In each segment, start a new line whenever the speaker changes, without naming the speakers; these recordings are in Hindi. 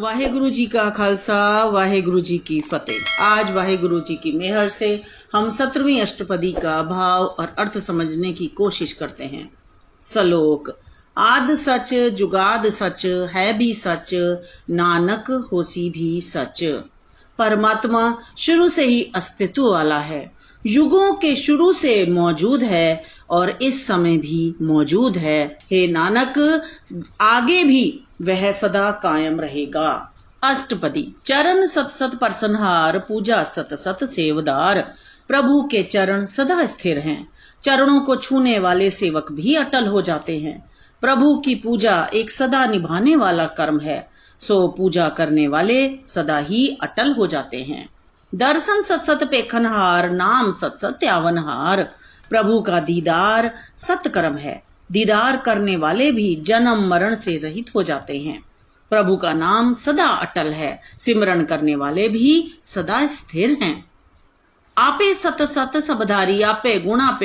वाहेगुरु जी का खालसा वाहेगुरु जी की फतेह। आज वाहेगुरु जी की मेहर से हम 17वीं अष्टपदी का भाव और अर्थ समझने की कोशिश करते हैं। सलोक। आद सच जुगाद सच है भी सच, नानक होसी भी सच। परमात्मा शुरू से ही अस्तित्व वाला है, युगों के शुरू से मौजूद है और इस समय भी मौजूद है। हे नानक, आगे भी वह सदा कायम रहेगा। अष्टपदी। चरण सत सत परसनहार, पूजा सत सत सेवदार। प्रभु के चरण सदा स्थिर हैं, चरणों को छूने वाले सेवक भी अटल हो जाते हैं। प्रभु की पूजा एक सदा निभाने वाला कर्म है, सो पूजा करने वाले सदा ही अटल हो जाते हैं। दर्शन सत सत पेखनहार, नाम सत सत त्यावनहार। प्रभु का दीदार सत्कर्म है, दीदार करने वाले भी जन्म मरण से रहित हो जाते हैं। प्रभु का नाम सदा अटल है, सिमरन करने वाले भी सदा स्थिर हैं। आपे सत सत सबधारी, आपे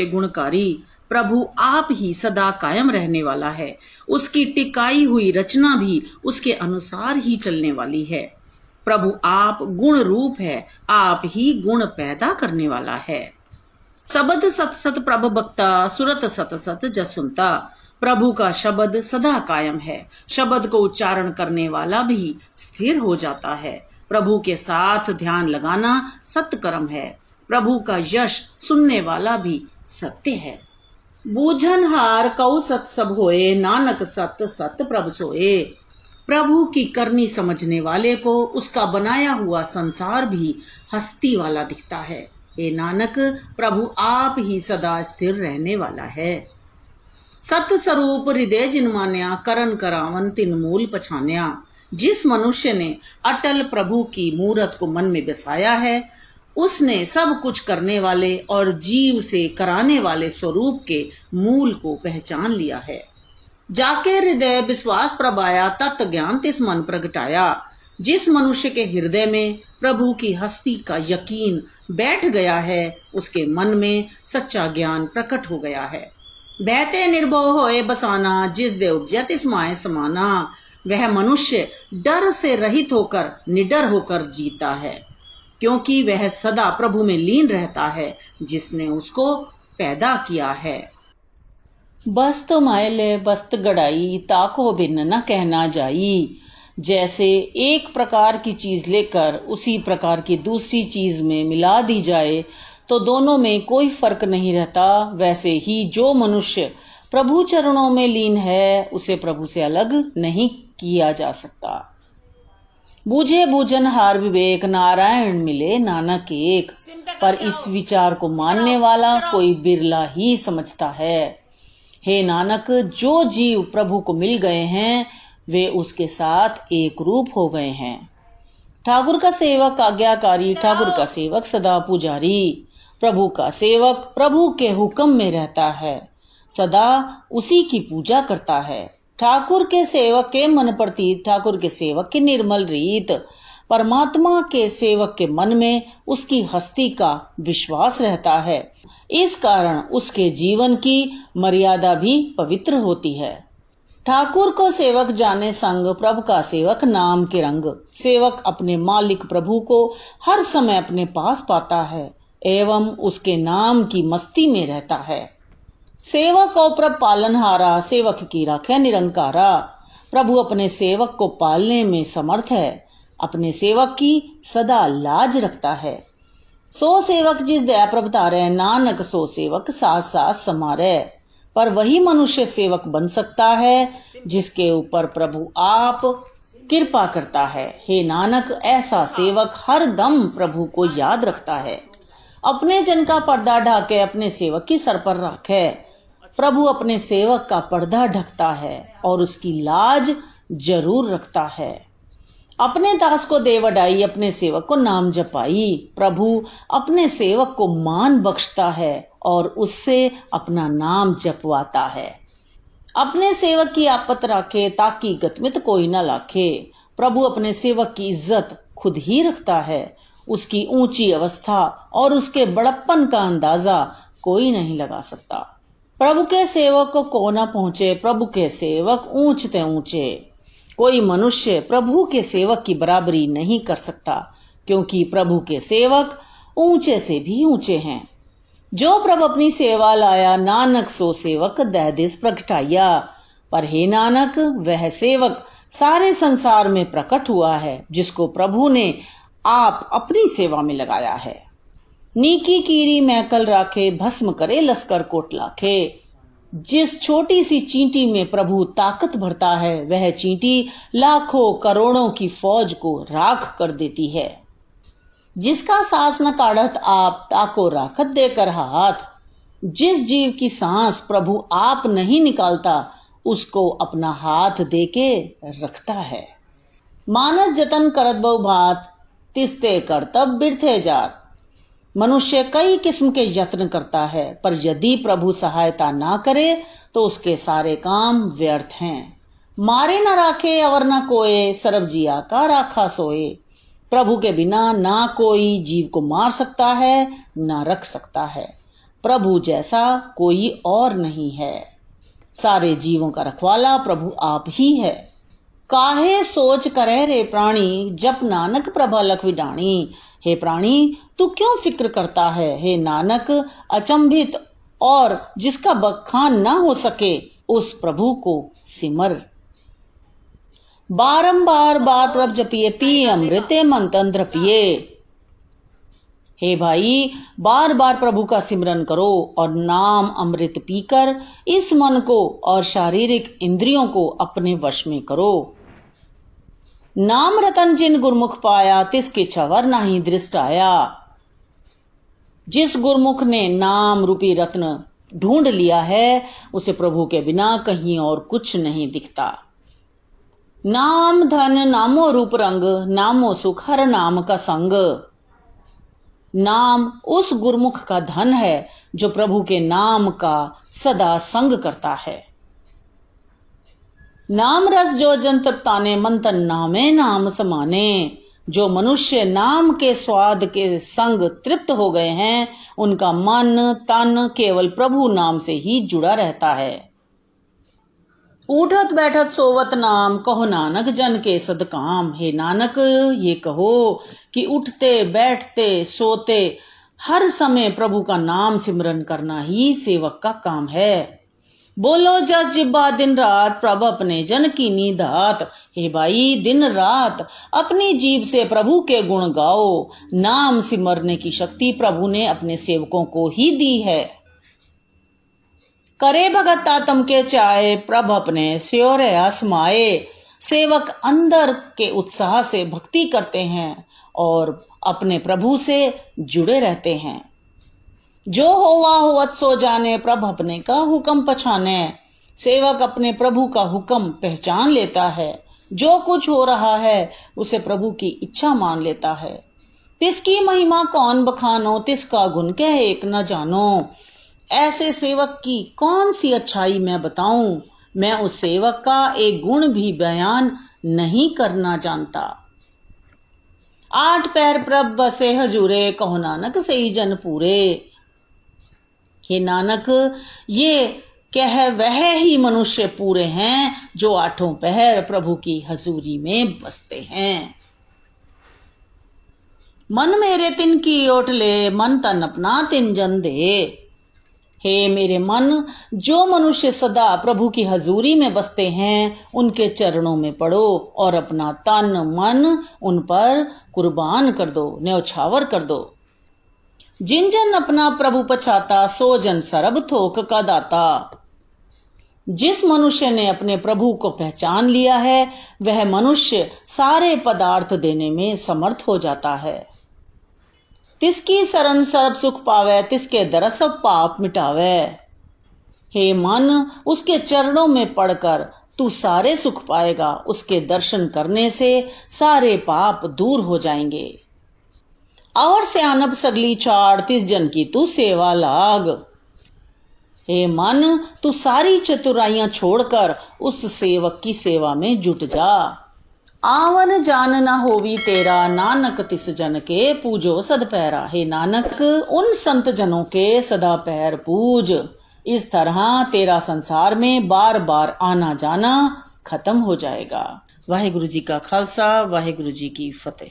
गुणकारी। प्रभु आप ही सदा कायम रहने वाला है, उसकी टिकाई हुई रचना भी उसके अनुसार ही चलने वाली है। प्रभु आप गुण रूप है, आप ही गुण पैदा करने वाला है। शब्द सत सत प्रभ भक्ता, सुरत सत सत जसुनता। प्रभु का शब्द सदा कायम है, शब्द को उच्चारण करने वाला भी स्थिर हो जाता है। प्रभु के साथ ध्यान लगाना सत्कर्म है, प्रभु का यश सुनने वाला भी सत्य है। बूझनहार कऊ सत सब होए, नानक सत सत प्रभ सोए। प्रभु की करनी समझने वाले को उसका बनाया हुआ संसार भी हस्ती वाला दिखता है। हे नानक, प्रभु आप ही सदा स्थिर रहने वाला है। सत स्वरूप हृदय जिन मान्या, करन करावन तिन मूल पछान्या। जिस मनुष्य ने अटल प्रभु की मूरत को मन में बसाया है, उसने सब कुछ करने वाले और जीव से कराने वाले स्वरूप के मूल को पहचान लिया है। जाके हृदय विश्वास प्रभाया, तत् ज्ञान तिस मन प्रगटाया। जिस मनुष्य के हृदय में प्रभु की हस्ती का यकीन बैठ गया है, उसके मन में सच्चा ज्ञान प्रकट हो गया है। बहते निर्भय होए बसाना, जिस दे उपजय तिस माय समाना। वह मनुष्य डर से रहित होकर निडर होकर जीता है, क्योंकि वह सदा प्रभु में लीन रहता है जिसने उसको पैदा किया है।
बस्त मायले बस्त गड़ाई, ताको भिन्न न कहना जाई। जैसे एक प्रकार की चीज लेकर उसी प्रकार की दूसरी चीज में मिला दी जाए तो दोनों में कोई फर्क नहीं रहता, वैसे ही जो मनुष्य प्रभु चरणों में लीन है उसे प्रभु से अलग नहीं किया जा सकता। बूझे बूझन हार विवेक, नारायण मिले नानक एक। पर इस विचार को मानने वाला कोई बिरला ही समझता है। हे नानक, जो जीव प्रभु को मिल गए हैं वे उसके साथ एक रूप हो गए हैं। ठाकुर का सेवक आज्ञाकारी, ठाकुर का सेवक सदा पुजारी। प्रभु का सेवक प्रभु के हुक्म में रहता है, सदा उसी की पूजा करता है। ठाकुर के सेवक के मन प्रतीत, ठाकुर के सेवक की निर्मल रीत। परमात्मा के सेवक के मन में उसकी हस्ती का विश्वास रहता है, इस कारण उसके जीवन की मर्यादा भी पवित्र होती है। ठाकुर को सेवक जाने संग, प्रभु का सेवक नाम के रंग। सेवक अपने मालिक प्रभु को हर समय अपने पास पाता है एवं उसके नाम की मस्ती में रहता है। सेवक और प्रभु पालनहारा, सेवक की राखे निरंकारा। प्रभु अपने सेवक को पालने में समर्थ है, अपने सेवक की सदा लाज रखता है। सो सेवक जिस दया प्रभतारे, नानक सो सेवक साथ साथ समारे। पर वही मनुष्य सेवक बन सकता है जिसके ऊपर प्रभु आप कृपा करता है। हे नानक, ऐसा सेवक हर दम प्रभु को याद रखता है। अपने जन का पर्दा ढाके, अपने सेवक की सर पर रखे। प्रभु अपने सेवक का पर्दा ढकता है और उसकी लाज जरूर रखता है। अपने दास को दे वडाई, अपने सेवक को नाम जपाई। प्रभु अपने सेवक को मान बख्शता है और उससे अपना नाम जपवाता है। अपने सेवक की आपत राखे, ताकि गतमित कोई न लाखे। प्रभु अपने सेवक की इज्जत खुद ही रखता है, उसकी ऊंची अवस्था और उसके बड़प्पन का अंदाजा कोई नहीं लगा सकता। प्रभु के सेवक को न पहुंचे, प्रभु के सेवक ऊंचते ऊंचे। कोई मनुष्य प्रभु के सेवक की बराबरी नहीं कर सकता, क्योंकि प्रभु के सेवक ऊंचे से भी ऊंचे हैं। जो प्रभु अपनी सेवा लाया, नानक सो सेवक दह दिस प्रगटाया। पर हे नानक, वह सेवक सारे संसार में प्रकट हुआ है, जिसको प्रभु ने आप अपनी सेवा में लगाया है। नीकी कीरी मैकल राखे, भस्म करे लश्कर कोट लाखे। जिस छोटी सी चींटी में प्रभु ताकत भरता है, वह चींटी लाखों करोड़ों की फौज को राख कर देती है। जिसका सांस न काढ़त आप, ताको राखत देकर हाथ। जिस जीव की सांस प्रभु आप नहीं निकालता, उसको अपना हाथ देके रखता है। मानस जतन करत बहु भात, तिस्ते करतब बिरथे जात। मनुष्य कई किस्म के यत्न करता है, पर यदि प्रभु सहायता ना करे तो उसके सारे काम व्यर्थ हैं। मारे न राखे अवर न कोय, सरब जिया का राखा सोए। प्रभु के बिना ना कोई जीव को मार सकता है, ना रख सकता है। प्रभु जैसा कोई और नहीं है। सारे जीवों का रखवाला प्रभु आप ही है। काहे सोच करे रे प्राणी, जप नानक प्रभा लख विडाणी। हे प्राणी, तू क्यों फिक्र करता है? हे नानक, अचंभित और जिसका बखान ना हो सके, उस प्रभु को सिमर। बारंबार बार प्रभ जपिए, पिए अमृते मन तंत्र पिए। हे भाई, बार बार प्रभु का सिमरन करो और नाम अमृत पीकर इस मन को और शारीरिक इंद्रियों को अपने वश में करो। नाम रतन जिन गुरमुख पाया, तिसके छवर नाही दृष्ट आया। जिस गुरमुख ने नाम रूपी रत्न ढूंढ लिया है, उसे प्रभु के बिना कहीं और कुछ नहीं दिखता। नाम धन नामो रूप रंग, नामो सुख हर नाम का संग। नाम उस गुरमुख का धन है जो प्रभु के नाम का सदा संग करता है। नाम रस जो जन तृप्ताने, मन तन नामे नाम समाने। जो मनुष्य नाम के स्वाद के संग तृप्त हो गए हैं, उनका मन तन केवल प्रभु नाम से ही जुड़ा रहता है। उठत बैठत सोवत नाम, कहो नानक जन के सदकाम। हे नानक, ये कहो कि उठते बैठते सोते हर समय प्रभु का नाम सिमरन करना ही सेवक का काम है। बोलो जस जिब्बा दिन रात, प्रभु अपने जन की नीदात। हे भाई, दिन रात अपनी जीभ से प्रभु के गुण गाओ। नाम सिमरने की शक्ति प्रभु ने अपने सेवकों को ही दी है। करे भगत तातम के चाहे, प्रभु अपने स्योरे आसमाए। सेवक अंदर के उत्साह से भक्ति करते हैं और अपने प्रभु से जुड़े रहते हैं। जो होवा होवत सो जाने, प्रभु अपने का हुक्म पछाने। सेवक अपने प्रभु का हुक्म पहचान लेता है। जो कुछ हो रहा है उसे प्रभु की इच्छा मान लेता है। तिसकी महिमा कौन बखानो, तिसका गुण कह एक न जानो। ऐसे सेवक की कौन सी अच्छाई मैं बताऊं, मैं उस सेवक का एक गुण भी बयान नहीं करना जानता। 8 पैर प्रभ बसे हजूरे, कहो नानक से ही जन पूरे। हे नानक, ये कह वह ही मनुष्य पूरे हैं जो 8 पहर प्रभु की हजूरी में बसते हैं। मन मेरे तिन की ओट ले, मन तन अपना तिन जन दे। हे मेरे मन, जो मनुष्य सदा प्रभु की हजूरी में बसते हैं, उनके चरणों में पड़ो और अपना तन मन उन पर कुर्बान कर दो, न्यौछावर कर दो। जिन जन अपना प्रभु पछाता, सो जन सरब थोक का दाता। जिस मनुष्य ने अपने प्रभु को पहचान लिया है, वह मनुष्य सारे पदार्थ देने में समर्थ हो जाता है। तिसकी शरण सर्व सुख पावे, तिसके दरस सब पाप मिटावे। हे मन, उसके चरणों में पड़कर तू सारे सुख पाएगा। उसके दर्शन करने से सारे पाप दूर हो जाएंगे। और से आनब सगली चाड़, तिस जन की तू सेवा लाग। हे मन, तू सारी चतुराइयां छोड़कर उस सेवक की सेवा में जुट जा। आवन जान न होवी तेरा, नानक तिस जन के पूजो सद पैरा। हे नानक, उन संत जनों के सदा पैर पूज। इस तरह तेरा संसार में बार बार आना जाना खत्म हो जाएगा। वाहिगुरु जी का खालसा, वाहिगुरु जी की फतेह।